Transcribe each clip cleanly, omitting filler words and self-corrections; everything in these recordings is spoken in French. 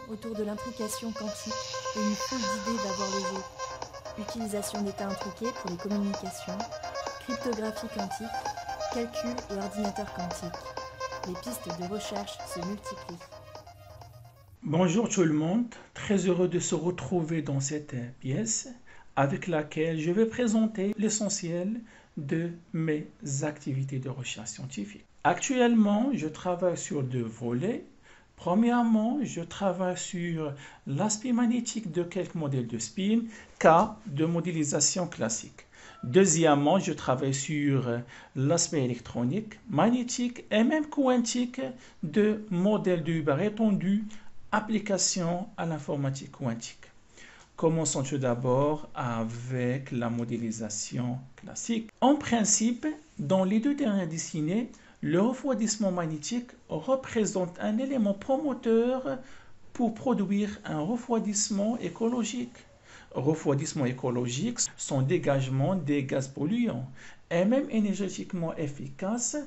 autour de l'intrication quantique et une foule d'idées d'avoir le jour. Utilisation d'états intriqués pour les communications, cryptographie quantique, calcul et ordinateur quantique. Les pistes de recherche se multiplient. Bonjour tout le monde, très heureux de se retrouver dans cette pièce avec laquelle je vais présenter l'essentiel de mes activités de recherche scientifique. Actuellement, je travaille sur deux volets. Premièrement, je travaille sur l'aspect magnétique de quelques modèles de spin, cas de modélisation classique. Deuxièmement, je travaille sur l'aspect électronique, magnétique et même quantique de modèles de Hubert étendus, application à l'informatique quantique. Commençons tout d'abord avec la modélisation classique. En principe, dans les deux dernières décennies, le refroidissement magnétique représente un élément promoteur pour produire un refroidissement écologique. Refroidissement écologique, son dégagement des gaz polluants est même énergétiquement efficace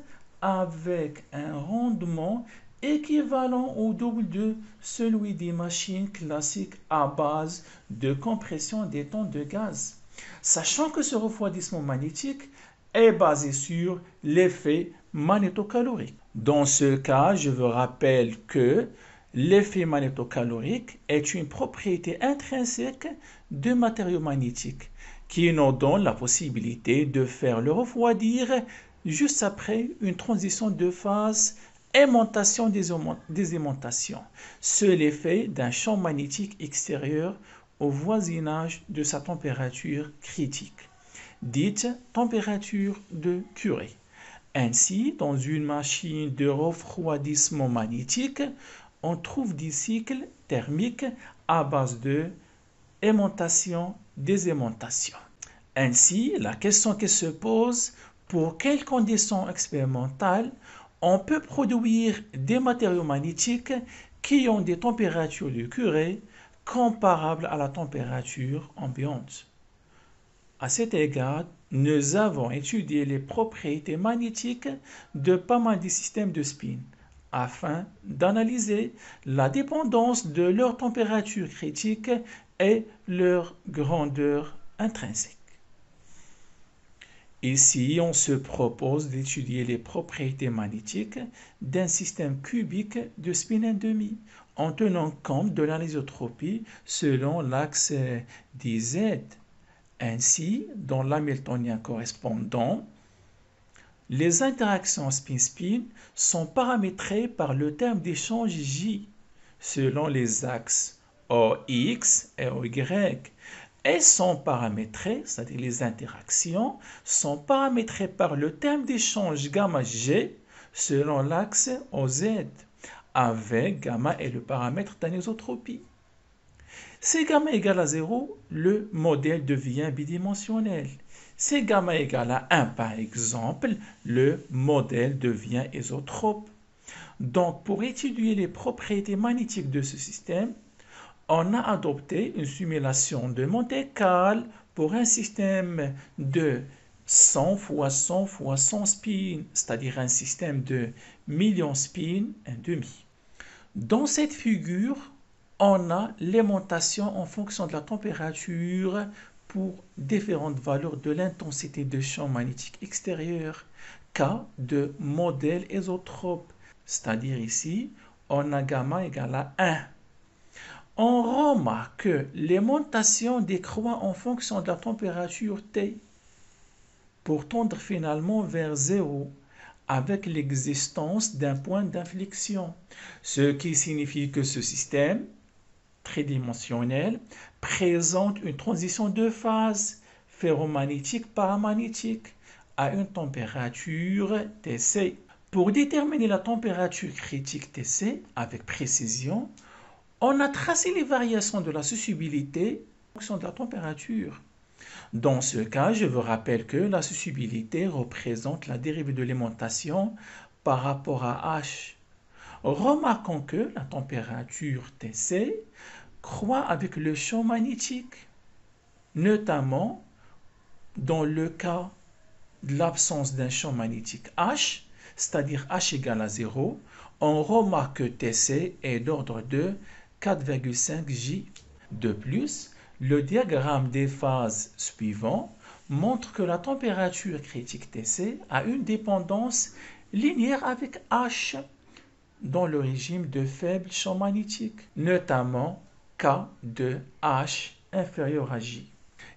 avec un rendement équivalent au double de celui des machines classiques à base de compression des tonnes de gaz. Sachant que ce refroidissement magnétique est basé sur l'effet magnétocalorique. Dans ce cas, je vous rappelle que l'effet magnétocalorique est une propriété intrinsèque de matériaux magnétiques qui nous donne la possibilité de faire le refroidir juste après une transition de phase aimantation-désaimantation. C'est l'effet d'un champ magnétique extérieur au voisinage de sa température critique, dite température de Curie. Ainsi, dans une machine de refroidissement magnétique, on trouve des cycles thermiques à base de aimantation-désaimantation. Ainsi, la question qui se pose, pour quelles conditions expérimentales on peut produire des matériaux magnétiques qui ont des températures de Curie comparables à la température ambiante. À cet égard, nous avons étudié les propriétés magnétiques de pas mal de systèmes de spin afin d'analyser la dépendance de leur température critique et leur grandeur intrinsèque. Ici, on se propose d'étudier les propriétés magnétiques d'un système cubique de spin 1,5 en tenant compte de l'anisotropie selon l'axe dz. Ainsi, dans l'hamiltonien correspondant, les interactions spin-spin sont paramétrées par le terme d'échange J selon les axes OX et OY. Elles sont paramétrées, c'est-à-dire les interactions, sont paramétrées par le terme d'échange gamma G selon l'axe OZ, avec gamma est le paramètre d'anisotropie. Si gamma égale à 0, le modèle devient bidimensionnel. Si gamma égale à 1, par exemple, le modèle devient isotrope. Donc, pour étudier les propriétés magnétiques de ce système, on a adopté une simulation de Monte-Carlo pour un système de 100 fois 100 fois 100 spin, c'est-à-dire un système de millions spin 1,5. Dans cette figure, on a l'aimantation en fonction de la température pour différentes valeurs de l'intensité de champ magnétique extérieur, cas de modèle isotrope, c'est-à-dire ici, on a gamma égale à 1. On remarque que l'aimantation décroît en fonction de la température T pour tendre finalement vers 0 avec l'existence d'un point d'inflexion, ce qui signifie que ce système tridimensionnel présente une transition de phase ferromagnétique-paramagnétique à une température Tc. Pour déterminer la température critique Tc avec précision, on a tracé les variations de la suscibilité en fonction de la température. Dans ce cas, je vous rappelle que la suscibilité représente la dérivée de l'aimantation par rapport à H. Remarquons que la température Tc croît avec le champ magnétique, notamment dans le cas de l'absence d'un champ magnétique H, c'est-à-dire H égale à 0, on remarque que Tc est d'ordre de 4,5 J. De plus, le diagramme des phases suivant montre que la température critique Tc a une dépendance linéaire avec H dans le régime de faible champ magnétique, notamment K de H inférieur à J.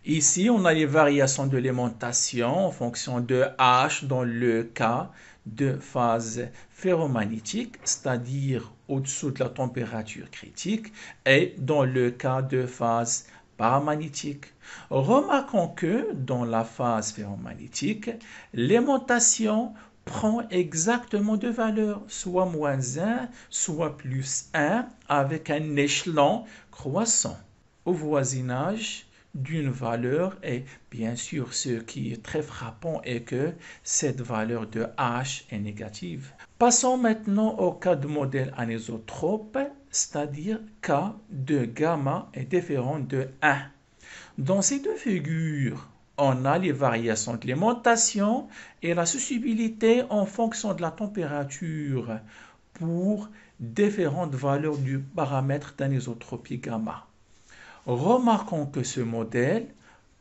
Ici, on a les variations de l'aimantation en fonction de H dans le cas de phase ferromagnétique, c'est-à-dire au-dessous de la température critique, et dans le cas de phase paramagnétique. Remarquons que dans la phase ferromagnétique, l'aimantation prend exactement deux valeurs, soit -1, soit +1, avec un échelon croissant au voisinage d'une valeur, et bien sûr ce qui est très frappant est que cette valeur de H est négative. Passons maintenant au cas de modèle anisotrope, c'est-à-dire K de gamma est différent de 1. Dans ces deux figures, on a les variations de l'aimantation et la susceptibilité en fonction de la température pour différentes valeurs du paramètre d'anisotropie gamma. Remarquons que ce modèle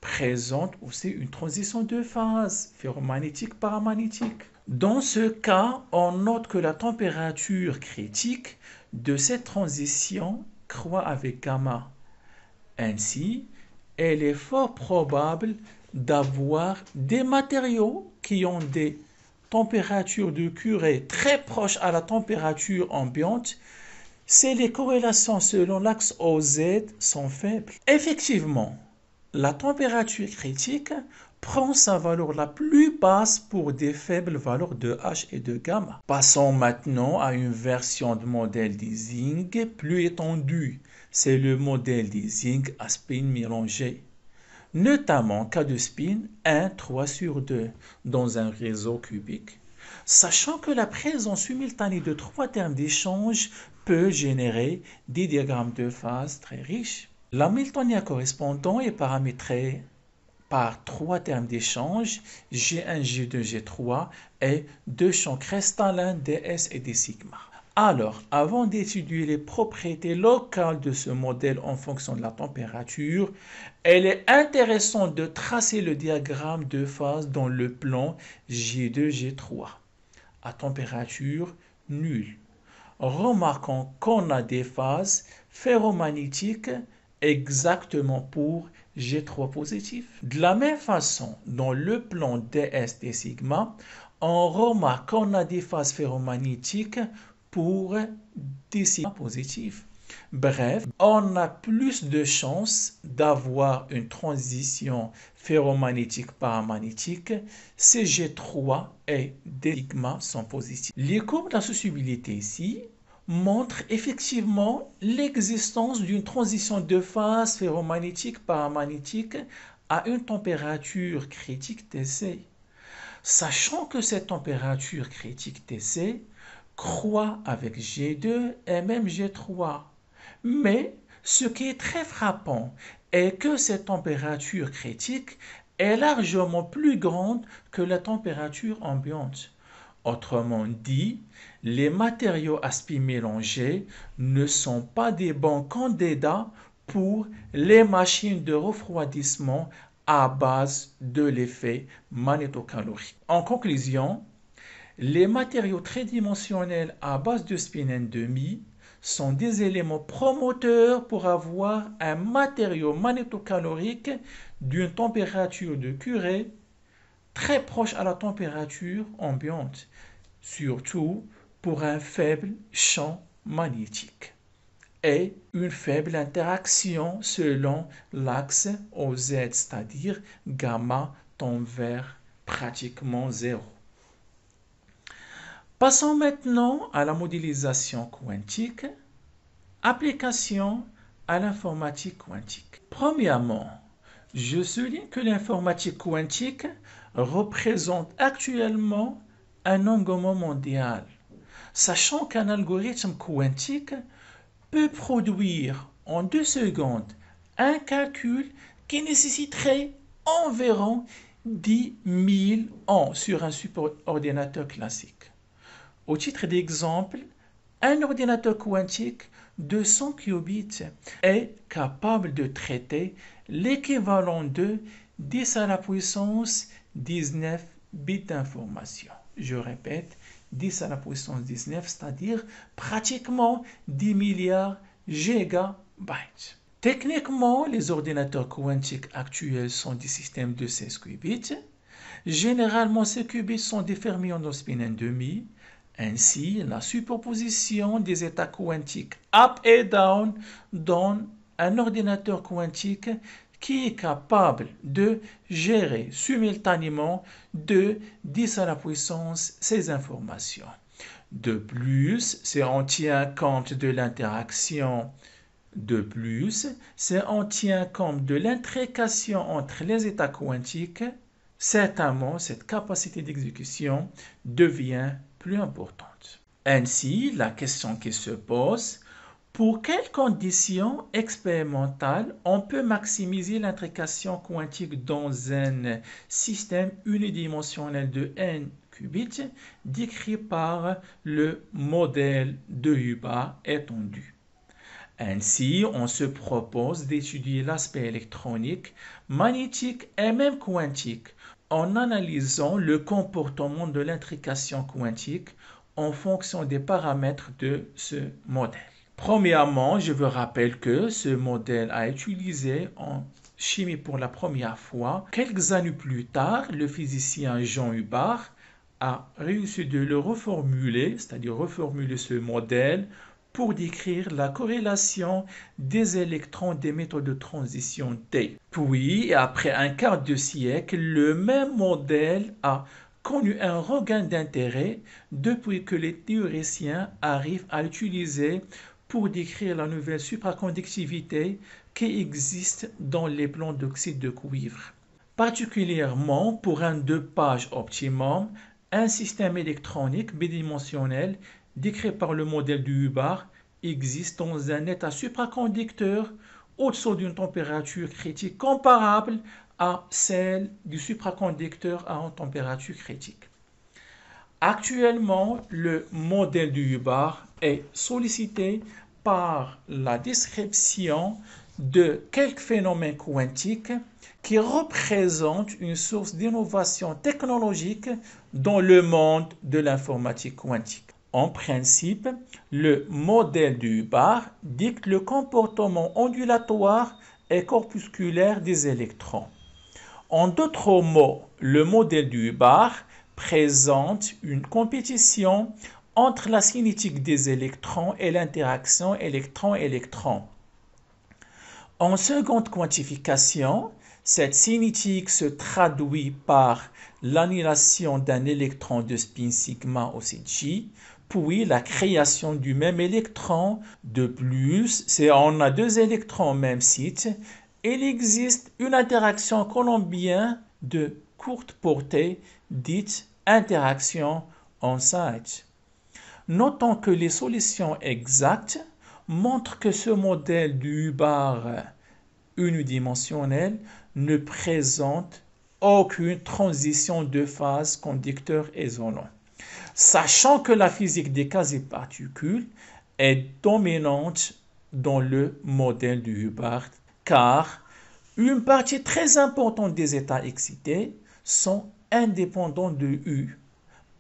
présente aussi une transition de phase ferromagnétique-paramagnétique. Dans ce cas, on note que la température critique de cette transition croît avec gamma. Ainsi, il est fort probable d'avoir des matériaux qui ont des températures de Curie très proches à la température ambiante si les corrélations selon l'axe OZ sont faibles. Effectivement, la température critique prend sa valeur la plus basse pour des faibles valeurs de H et de gamma. Passons maintenant à une version de modèle d'Ising plus étendue. C'est le modèle d'Ising à spin mélangé, notamment cas de spin 1, 3 sur 2 dans un réseau cubique. Sachant que la présence simultanée de trois termes d'échange peut générer des diagrammes de phase très riches. L'Hamiltonien correspondant est paramétré par trois termes d'échange, G1, G2, G3 et deux champs cristallins ds et d sigma. Alors, avant d'étudier les propriétés locales de ce modèle en fonction de la température, il est intéressant de tracer le diagramme de phase dans le plan G2, G3 à température nulle. Remarquons qu'on a des phases ferromagnétiques exactement pour G3 positif. De la même façon, dans le plan ds d sigma, on remarque qu'on a des phases ferromagnétiques pour d sigma positif. Bref, on a plus de chances d'avoir une transition ferromagnétique-paramagnétique si G3 et D sigma sont positifs. Les courbes de la susceptibilité ici montrent effectivement l'existence d'une transition de phase ferromagnétique-paramagnétique à une température critique Tc. Sachant que cette température critique Tc croît avec G2 et même G3. Mais ce qui est très frappant est que cette température critique est largement plus grande que la température ambiante. Autrement dit, les matériaux à spin mélangés ne sont pas des bons candidats pour les machines de refroidissement à base de l'effet magnétocalorique. En conclusion, les matériaux tridimensionnels à base de spin N' sont des éléments promoteurs pour avoir un matériau magnétocalorique d'une température de Curie très proche à la température ambiante, surtout pour un faible champ magnétique et une faible interaction selon l'axe OZ, c'est-à-dire gamma tend vers pratiquement 0. Passons maintenant à la modélisation quantique, application à l'informatique quantique. Premièrement, je souligne que l'informatique quantique représente actuellement un engouement mondial, sachant qu'un algorithme quantique peut produire en 2 secondes un calcul qui nécessiterait environ 10 000 ans sur un superordinateur classique. Au titre d'exemple, un ordinateur quantique de 100 qubits est capable de traiter l'équivalent de 10 à la puissance 19 bits d'information. Je répète, 10 à la puissance 19, c'est-à-dire pratiquement 10 milliards gigabytes. Techniquement, les ordinateurs quantiques actuels sont des systèmes de 16 qubits. Généralement, ces qubits sont des fermions de spin 1,5. Ainsi, la superposition des états quantiques up et down donne un ordinateur quantique qui est capable de gérer simultanément de 10 à la puissance ces informations. De plus, si on tient compte de l'interaction l'intrication entre les états quantiques, certainement cette capacité d'exécution devient plus importante. Ainsi, la question qui se pose, pour quelles conditions expérimentales on peut maximiser l'intrication quantique dans un système unidimensionnel de n qubits décrit par le modèle de Hubbard étendu? Ainsi, on se propose d'étudier l'aspect électronique, magnétique et même quantique en analysant le comportement de l'intrication quantique en fonction des paramètres de ce modèle. Premièrement, je vous rappelle que ce modèle a été utilisé en chimie pour la première fois. Quelques années plus tard, le physicien Jean Hubbard a réussi de le reformuler, c'est-à-dire reformuler ce modèle pour décrire la corrélation des électrons des métaux de transition T. Puis, après un quart de siècle, le même modèle a connu un regain d'intérêt depuis que les théoriciens arrivent à l'utiliser pour décrire la nouvelle supraconductivité qui existe dans les plans d'oxyde de cuivre. Particulièrement pour un dopage optimum, un système électronique bidimensionnel décrit par le modèle de Hubbard existe dans un état supraconducteur au-dessous d'une température critique comparable à celle du supraconducteur à une température critique. Actuellement, le modèle de Hubbard est sollicité par la description de quelques phénomènes quantiques qui représentent une source d'innovation technologique dans le monde de l'informatique quantique. En principe, le modèle de Hubbard dicte le comportement ondulatoire et corpusculaire des électrons. En d'autres mots, le modèle de Hubbard présente une compétition entre la cinétique des électrons et l'interaction électron-électron. En seconde quantification, cette cinétique se traduit par l'annihilation d'un électron de spin sigma au J, puis la création du même électron. De plus, si on a deux électrons au même site, il existe une interaction colombienne de courte portée, dite interaction on-site. Notons que les solutions exactes montrent que ce modèle de Hubbard unidimensionnel ne présente aucune transition de phase conducteur isolant. Sachant que la physique des quasi-particules est dominante dans le modèle de Hubbard, car une partie très importante des états excités sont indépendants de U.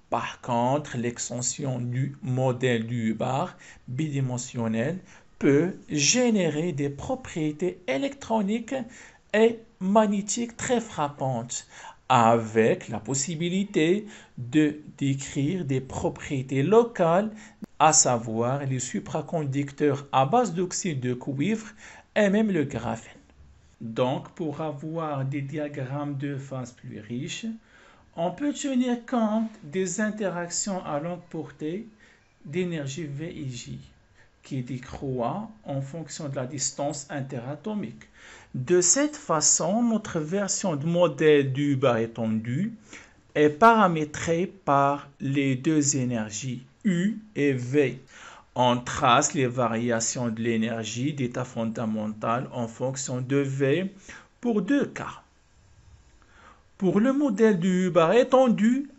Par contre, l'extension du modèle de Hubbard bidimensionnel peut générer des propriétés électroniques et magnétiques très frappantes, avec la possibilité de décrire des propriétés locales, à savoir les supraconducteurs à base d'oxyde de cuivre et même le graphène. Donc, pour avoir des diagrammes de phase plus riches, on peut tenir compte des interactions à longue portée d'énergie V et J, qui décroît en fonction de la distance interatomique. De cette façon, notre version de modèle de Hubbard étendu est paramétrée par les deux énergies U et V. On trace les variations de l'énergie d'état fondamental en fonction de V pour deux cas. Pour le modèle de Hubbard étendu,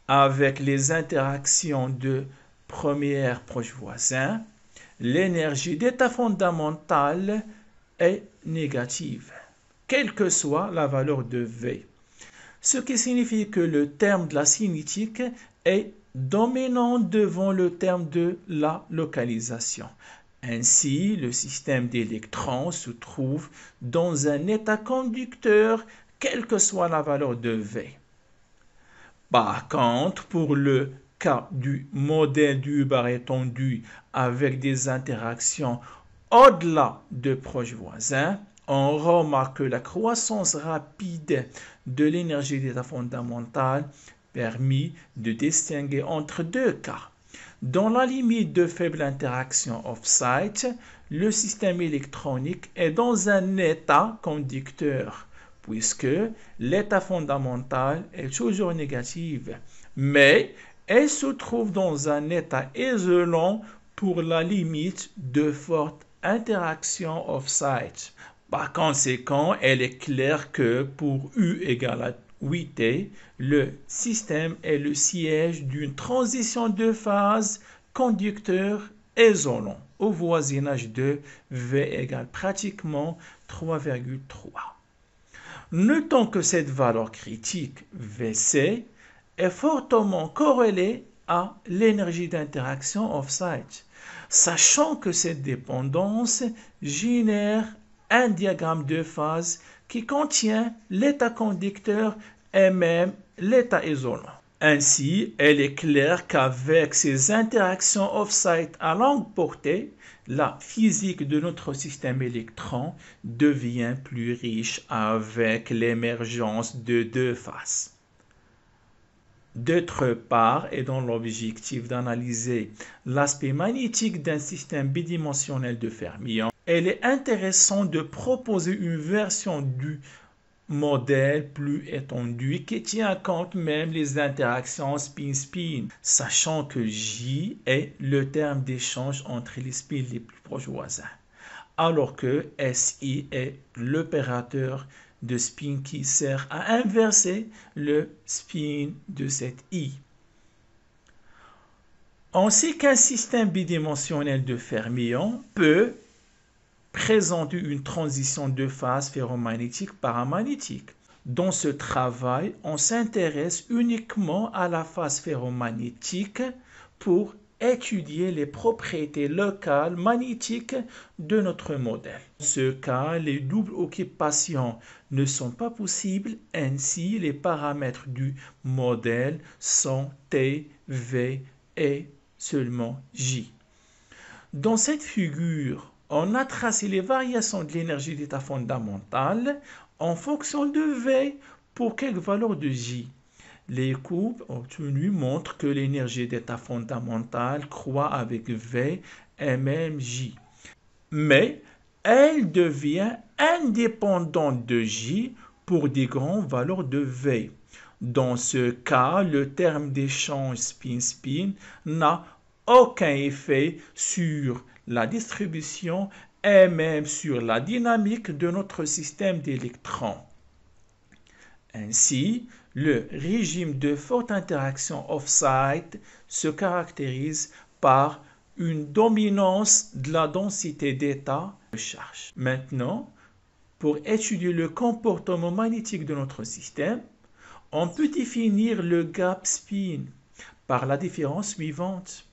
avec les interactions de première proche voisin, l'énergie d'état fondamental est négative, quelle que soit la valeur de V. Ce qui signifie que le terme de la cinétique est dominant devant le terme de la localisation. Ainsi, le système d'électrons se trouve dans un état conducteur, quelle que soit la valeur de V. Par contre, pour le cas du modèle du Hubbard étendu avec des interactions au-delà de proches voisins, on remarque que la croissance rapide de l'énergie d'état fondamental permet de distinguer entre deux cas. Dans la limite de faible interaction off-site, le système électronique est dans un état conducteur, puisque l'état fondamental est toujours négatif, mais elle se trouve dans un état isolant pour la limite de forte interaction off-site. Par conséquent, elle est claire que pour U égale à 8T, le système est le siège d'une transition de phase conducteur isolant au voisinage de V égale pratiquement 3,3. Notons que cette valeur critique VC est fortement corrélée à l'énergie d'interaction off-site, sachant que cette dépendance génère un diagramme de phase qui contient l'état conducteur et même l'état isolant. Ainsi, elle est claire qu'avec ces interactions off-site à longue portée, la physique de notre système électron devient plus riche avec l'émergence de deux phases. D'autre part, et dans l'objectif d'analyser l'aspect magnétique d'un système bidimensionnel de fermions, il est intéressant de proposer une version du modèle plus étendu qui tient compte même les interactions spin-spin, sachant que J est le terme d'échange entre les spins les plus proches voisins, alors que SI est l'opérateur de spin qui sert à inverser le spin de cette I. On sait qu'un système bidimensionnel de fermions peut présenter une transition de phase ferromagnétique-paramagnétique. Dans ce travail, on s'intéresse uniquement à la phase ferromagnétique pour étudier les propriétés locales magnétiques de notre modèle. Dans ce cas, les doubles occupations ne sont pas possibles, ainsi les paramètres du modèle sont T, V et seulement J. Dans cette figure, on a tracé les variations de l'énergie d'état fondamental en fonction de V pour quelques valeurs de J. Les courbes obtenues montrent que l'énergie d'état fondamental croît avec V et même J. Mais elle devient indépendante de J pour des grandes valeurs de V. Dans ce cas, le terme d'échange spin-spin n'a aucun effet sur la distribution et même sur la dynamique de notre système d'électrons. Ainsi, le régime de forte interaction off-site se caractérise par une dominance de la densité d'état de charge. Maintenant, pour étudier le comportement magnétique de notre système, on peut définir le gap spin par la différence suivante.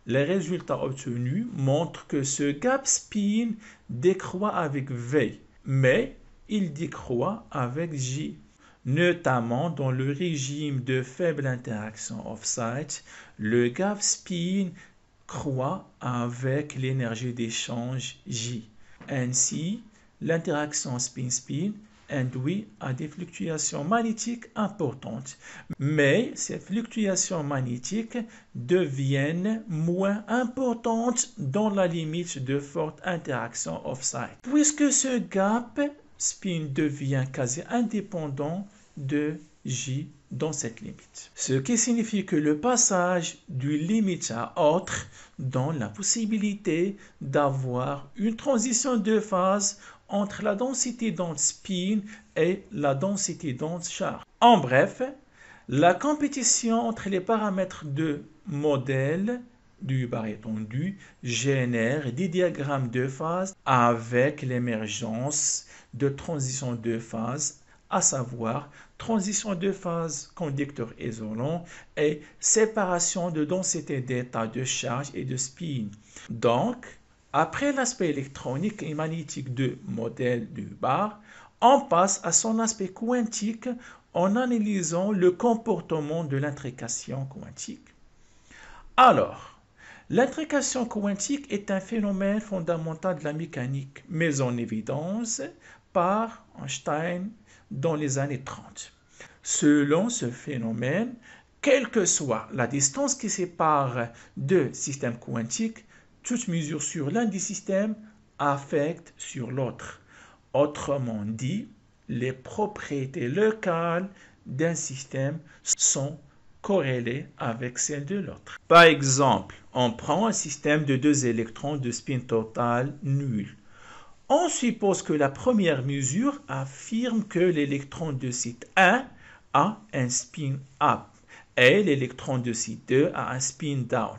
Les résultats obtenus montrent que ce gap spin décroît avec V, mais il décroît avec J. Notamment dans le régime de faible interaction off-site, le gap spin croît avec l'énergie d'échange J. Ainsi, l'interaction spin-spin induit à des fluctuations magnétiques importantes. Mais ces fluctuations magnétiques deviennent moins importantes dans la limite de forte interaction off-site, puisque ce gap spin devient quasi indépendant de J dans cette limite. Ce qui signifie que le passage d'une limite à autre donne la possibilité d'avoir une transition de phase entre la densité d'onde spin et la densité d'onde charge. En bref, la compétition entre les paramètres de modèle du bar étendu génère des diagrammes de phase avec l'émergence de transitions de phase, à savoir transition de phase conducteur isolant et séparation de densité d'état de charge et de spin. Donc, après l'aspect électronique et magnétique du modèle du bar, on passe à son aspect quantique en analysant le comportement de l'intrication quantique. Alors, l'intrication quantique est un phénomène fondamental de la mécanique mis en évidence par Einstein dans les années 30. Selon ce phénomène, quelle que soit la distance qui sépare deux systèmes quantiques, toute mesure sur l'un des systèmes affecte sur l'autre. Autrement dit, les propriétés locales d'un système sont corrélées avec celles de l'autre. Par exemple, on prend un système de deux électrons de spin total nul. On suppose que la première mesure affirme que l'électron de site 1 a un spin up et l'électron de site 2 a un spin down.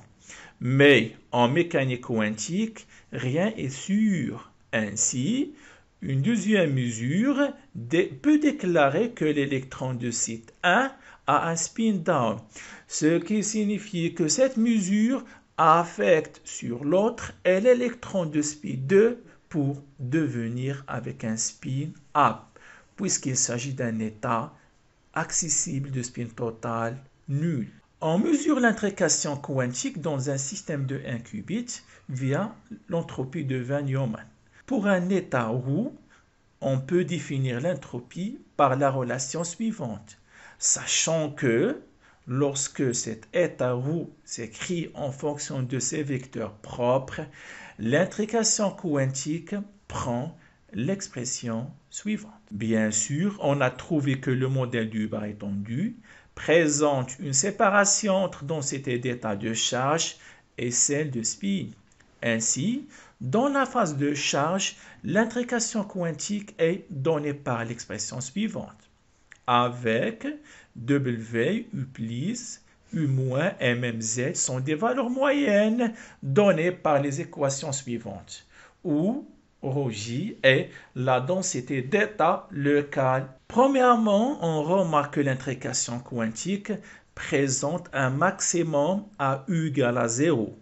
Mais en mécanique quantique, rien n'est sûr. Ainsi, une deuxième mesure peut déclarer que l'électron de site 1 a un spin down, ce qui signifie que cette mesure affecte sur l'autre et l'électron de spin 2 pour devenir avec un spin up, puisqu'il s'agit d'un état accessible de spin total nul. On mesure l'intrication quantique dans un système de 1 qubit via l'entropie de Van Neumann. Pour un état roux, on peut définir l'entropie par la relation suivante, sachant que lorsque cet état roux s'écrit en fonction de ses vecteurs propres, l'intrication quantique prend l'expression suivante. Bien sûr, on a trouvé que le modèle du bar étendu présente une séparation entre densité d'état de charge et celle de spin. Ainsi, dans la phase de charge, l'intrication quantique est donnée par l'expression suivante, avec W, U+, U-, MMZ sont des valeurs moyennes données par les équations suivantes, où ρj est la densité d'état local. Premièrement, on remarque que l'intrication quantique présente un maximum à U égale à 0,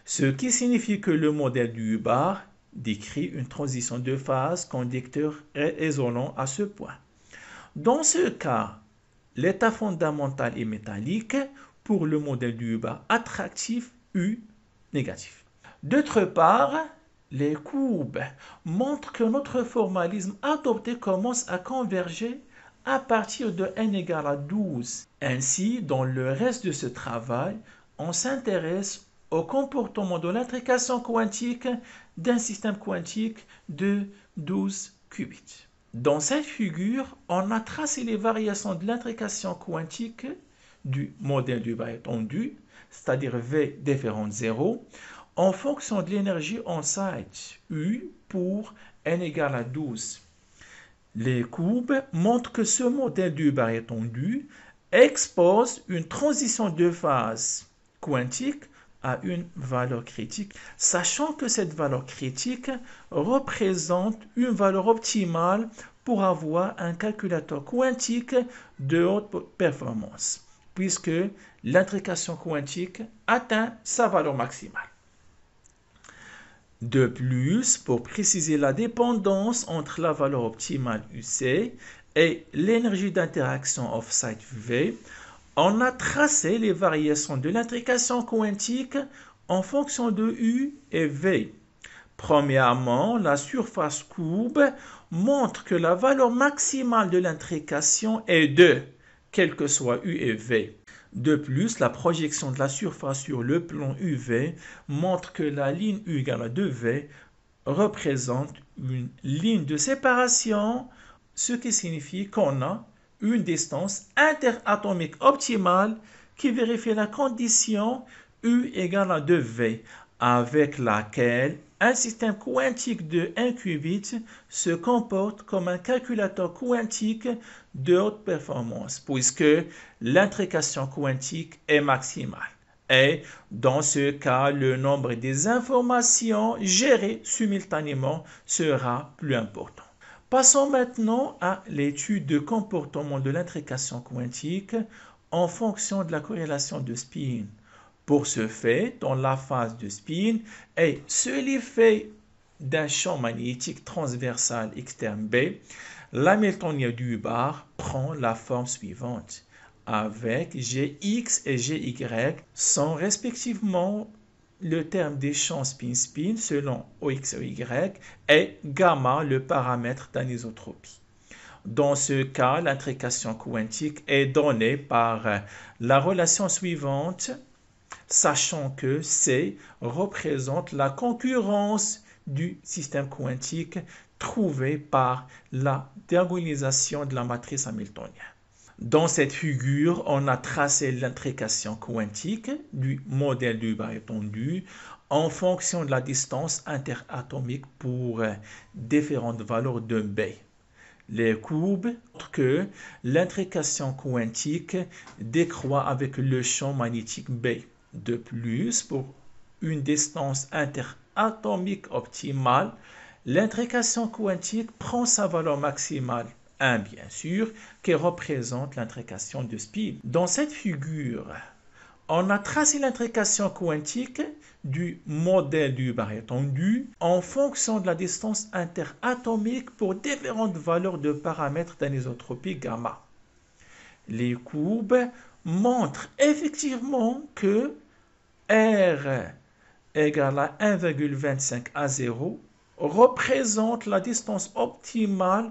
ce qui signifie que le modèle du bar décrit une transition de phase conducteur isolant à ce point. Dans ce cas, l'état fondamental est métallique pour le modèle du bar attractif U négatif. D'autre part, les courbes montrent que notre formalisme adopté commence à converger à partir de n égale à 12. Ainsi, dans le reste de ce travail, on s'intéresse au comportement de l'intrication quantique d'un système quantique de 12 qubits. Dans cette figure, on a tracé les variations de l'intrication quantique du modèle du bar étendu, c'est-à-dire V différent de 0, en fonction de l'énergie on-site, U pour n égale à 12. Les courbes montrent que ce modèle du bar étendu expose une transition de phase quantique à une valeur critique, sachant que cette valeur critique représente une valeur optimale pour avoir un calculateur quantique de haute performance, puisque l'intrication quantique atteint sa valeur maximale. De plus, pour préciser la dépendance entre la valeur optimale UC et l'énergie d'interaction off-site V, on a tracé les variations de l'intrication quantique en fonction de U et V. Premièrement, la surface courbe montre que la valeur maximale de l'intrication est 2, quel que soit U et V. De plus, la projection de la surface sur le plan UV montre que la ligne U égale à 2V représente une ligne de séparation, ce qui signifie qu'on a une distance interatomique optimale qui vérifie la condition U égale à 2V, avec laquelle un système quantique de 1 qubit se comporte comme un calculateur quantique de haute performance, puisque l'intrication quantique est maximale. Et dans ce cas, le nombre des informations gérées simultanément sera plus important. Passons maintenant à l'étude de comportement de l'intrication quantique en fonction de la corrélation de spin. Pour ce fait, dans la phase de spin, et sur l'effet d'un champ magnétique transversal externe B, l'hamiltonien du bar prend la forme suivante, avec Gx et Gy sont respectivement le terme des champs spin-spin selon Ox et Y et gamma le paramètre d'anisotropie. Dans ce cas, l'intrication quantique est donnée par la relation suivante, sachant que C représente la concurrence du système quantique trouvé par la diagonalisation de la matrice hamiltonienne. Dans cette figure, on a tracé l'intrication quantique du modèle du bar étendu en fonction de la distance interatomique pour différentes valeurs de B. Les courbes montrent que l'intrication quantique décroît avec le champ magnétique B. De plus, pour une distance interatomique optimale, l'intrication quantique prend sa valeur maximale, 1 bien sûr, qui représente l'intrication de spin. Dans cette figure, on a tracé l'intrication quantique du modèle du bar étendu en fonction de la distance interatomique pour différentes valeurs de paramètres d'anisotropie gamma. Les courbes montrent effectivement que R égale à 1,25 à 0 représente la distance optimale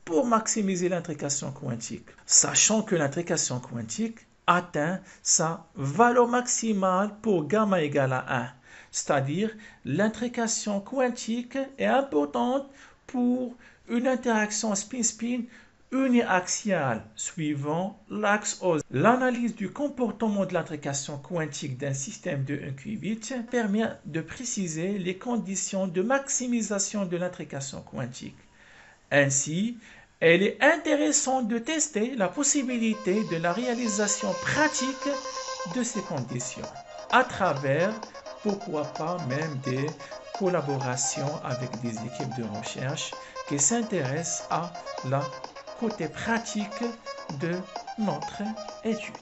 pour maximiser l'intrication quantique, sachant que l'intrication quantique atteint sa valeur maximale pour gamma égale à 1, c'est-à-dire l'intrication quantique est importante pour une interaction spin-spin uniaxiale suivant l'axe OZ. L'analyse du comportement de l'intrication quantique d'un système de 1 qubit permet de préciser les conditions de maximisation de l'intrication quantique. Ainsi, il est intéressant de tester la possibilité de la réalisation pratique de ces conditions à travers, pourquoi pas, même des collaborations avec des équipes de recherche qui s'intéressent à la côté pratique de notre étude.